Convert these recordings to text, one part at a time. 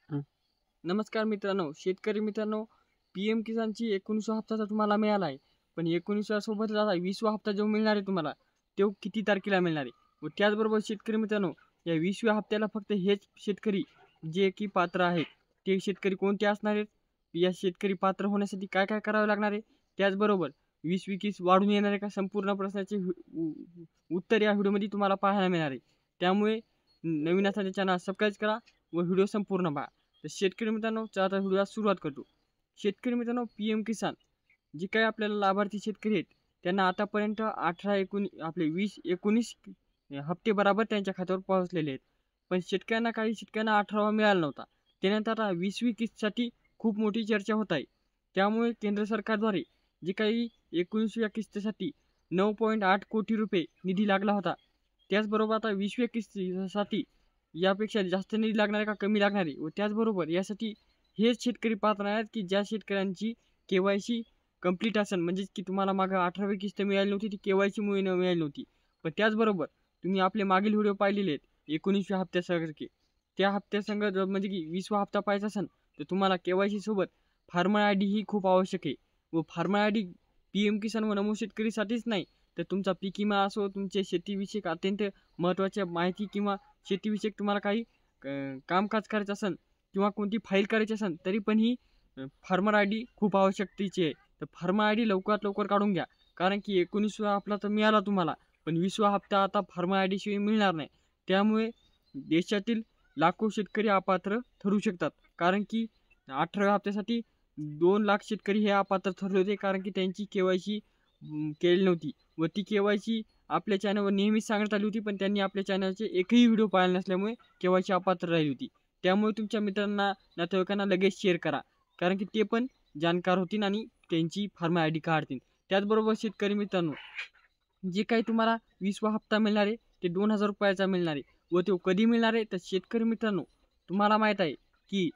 हं. नमस्कार मित्रांनो, शेतकरी मित्रांनो, पी-एम किसानची 19वा हप्ता तर तुम्हाला मिळाला आहे. पण 19व्या सोबतच आता 20वा हप्ता जो मिळणार आहे तुम्हाला, तो किती तारखेला मिळणार आहे? व त्याचबरोबर शेतकरी मित्रांनो, या 20व्या हप्त्याला फक्त हेच शेतकरी जे की पात्र आहेत, ते शेतकरी कोणते असणार आहेत? या शेतकरी पात्र होण्यासाठी काय काय करावं लागणार आहे? त्याचबरोबर 20-21 वाढून येणार आहे का? संपूर्ण प्रश्नाचे उत्तर या व्हिडिओमध्ये तुम्हाला पाहायला मिळणार आहे. त्यामुळे नवीन असल्यास चॅनल सबस्क्राईब करा व व्हिडिओ संपूर्ण पहा. तर शेतकरी मित्रांनो, चला आता व्हिडिओला सुरुवात करतो. शेतकरी मित्रांनो, पी-एम किसान जे काही आपल्याला लाभार्थी शेतकरी आहेत, त्यांना आतापर्यंत 20-19 हप्ते बराबर त्यांच्या खात्यावर पोहोचलेले आहेत. पण काही शेतकऱ्यांना 18वा मिळाला नव्हता. त्यानंतर आता 20वी किस्तसाठी खूप मोठी चर्चा होत आहे. त्यामुळे केंद्र सरकारद्वारे जे काही 19व्या किस्तीसाठी 9.8 कोटी रुपये निधी लागला होता. त्याचबरोबर आता 20व्या किस्तीसाठी यापेक्षा जास्त निधी लागणार आहे का कमी लागणार आहे? व त्याचबरोबर यासाठी हेच शेतकरी पात्र आहेत की ज्या शेतकऱ्यांची के-वाय-सी कंप्लीट असेल, म्हणजेच की तुम्हाला मागं 18वी किस्त मिळाली नव्हती, ती के-वाय-सीमुळे मिळाली नव्हती. पण त्याचबरोबर तुम्ही आपले मागील व्हिडिओ पाहिलेले आहेत 19व्या हप्त्यासारखे. त्या हप्त्यासंग जर म्हणजे की 20वा हप्ता पाहायचा असेल, तर तुम्हाला के-वाय-सी सोबत फार्मर आय डी ही खूप आवश्यक आहे. व फार्मर आय डी पी-एम किसान व नमो शेतकरीसाठीच नाही, तर तुमचा पीक विमा असो, तुमचे शेतीविषयक अत्यंत महत्त्वाच्या माहिती किंवा शेतीविषयक तुम्हाला काही कामकाज करायचं असेल किंवा कोणती फाईल करायची असेल, तरी पण ही फार्मर आय डी खूप आवश्यकतेची आहे. तर फार्मर आय डी लवकरात लवकर काढून घ्या. कारण की 19वा हप्ता तर मिळाला तुम्हाला, पण 20वा हप्ता आता फार्मर आय डीशिवाय मिळणार नाही. त्यामुळे देशातील लाखो शेतकरी अपात्र ठरू शकतात. कारण की 18व्या हप्त्यासाठी 2 लाख शेतकरी हे अपात्र ठरले होते, कारण की त्यांची के-वाय-सी केलेली नव्हती. व ती के-वाय-सी आपल्या चॅनलवर नेहमीच सांगण्यात आली होती, पण त्यांनी आपल्या चॅनलचे एकही व्हिडिओ पाहिला नसल्यामुळे के-वाय-सी अपात्र राहिली होती. त्यामुळे तुमच्या मित्रांना, नातेवाईकांना लगेच शेअर करा. कारण की ते पण जाणकार होतील आणि त्यांची फार्मर आय डी काढतील. त्याचबरोबर शेतकरी मित्रांनो, जे काही तुम्हाला 20वा हप्ता मिळणार आहे, ते ₹2000 मिळणार आहे. व तो कधी मिळणार आहे? तर शेतकरी मित्रांनो, तुम्हाला माहीत आहे की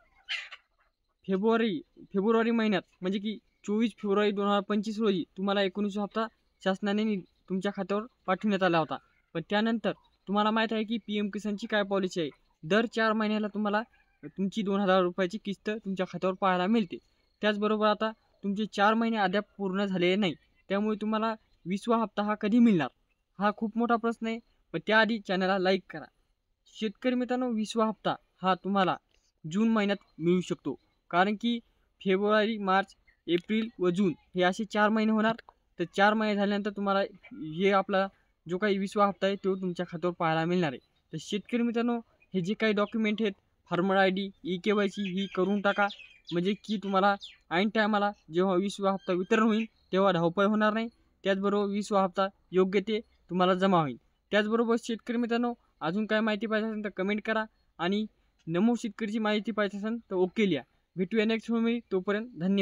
फेब्रुवारी फेब्रुवारी महिन्यात म्हणजे की 24 फेब्रुवारी 2025 रोजी तुम्हाला 19वा हप्ता शासनाने तुमच्या खात्यावर पाठवण्यात आला होता. पण त्यानंतर तुम्हाला माहीत आहे की पी-एम किसानची काय पॉलिसी आहे. दर 4 महिन्याला तुम्हाला तुमची ₹2000 किस्त तुमच्या खात्यावर पाहायला मिळते. त्याचबरोबर आता तुमचे 4 महिने अद्याप पूर्ण झालेले नाही. त्यामुळे तुम्हाला 20वा हप्ता हा कधी मिळणार? हा खूप मोठा प्रश्न आहे. पण त्याआधी चॅनलला लाईक करा. शेतकरी मित्रांनो, 20वा हप्ता हा तुम्हाला जून महिन्यात मिळू शकतो. कारण की फेब्रुवारी, मार्च, एप्रिल व जून हे असे 4 महिने होणार. तर 4 महिने झाल्यानंतर तुम्हाला हे आपला जो काही 20वा हप्ता आहे तो तुमच्या खात्यावर पाहायला मिळणार आहे. तर शेतकरी मित्रांनो, हे जे काही डॉक्युमेंट आहेत, फार्मर आय डी, ई-के-वाय-सी ही करून टाका. म्हणजे की तुम्हाला ऐन टायमाला जेव्हा 20वा हप्ता वितरण होईल, तेव्हा धावपळ होणार नाही. त्याचबरोबर 20वा हप्ता योग्य ते तुम्हाला जमा होईल. त्याचबरोबर शेतकरी मित्रांनो, अजून काय माहिती पाहिजे असेल तर कमेंट करा आणि नमो शेतकरीची माहिती पाहिजे असेल तर ओके लिहा. भेटूया नेक्स्ट व्हिडिओमध्ये. तोपर्यंत धन्यवाद.